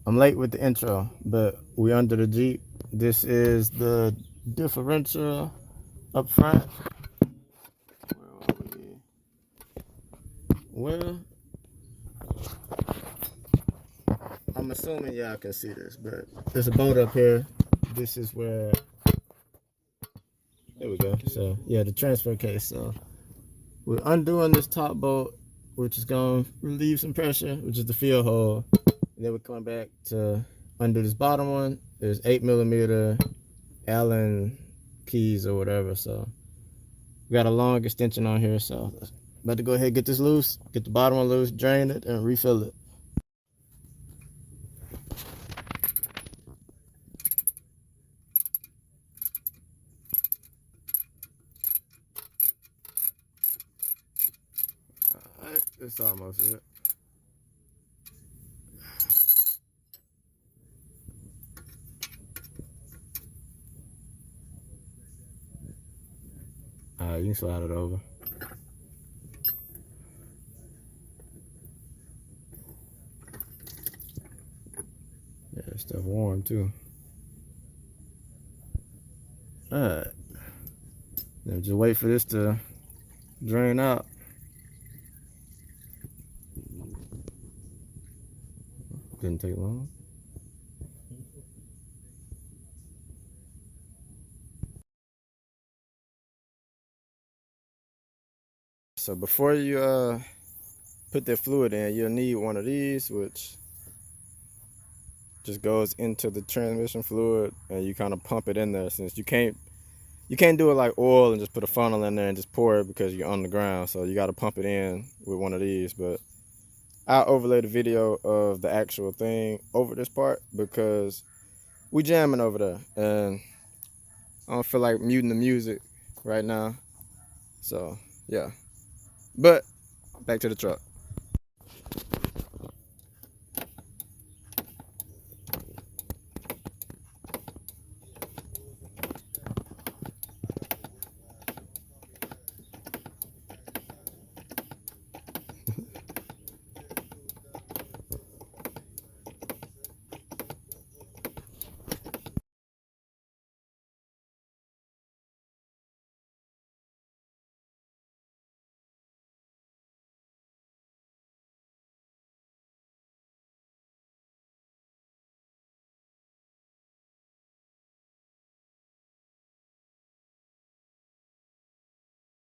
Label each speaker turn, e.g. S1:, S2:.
S1: I'm late with the intro, but we under the Jeep. This is the differential up front. Where are we? Well, I'm assuming y'all can see this, but there's a bolt up here. This is where, there we go. So yeah, the transfer case. So we're undoing this top bolt, which is gonna relieve some pressure, which is the fill hole. And then we come back to undo this bottom one. There's 8mm Allen keys or whatever. So we got a long extension on here. So about to go ahead and get this loose, get the bottom one loose, drain it, and refill it. Alright, that's almost it. Alright, you can slide it over. Yeah, that stuff warm too. Alright. Now just wait for this to drain out. Didn't take long. So before you put that fluid in, you'll need one of these, which just goes into the transmission fluid, and you kind of pump it in there, since you can't do it like oil and just put a funnel in there and just pour it because you're on the ground. So you got to pump it in with one of these. But I'll overlay the video of the actual thing over this part because we jamming over there and I don't feel like muting the music right now. So yeah, but back to the truck.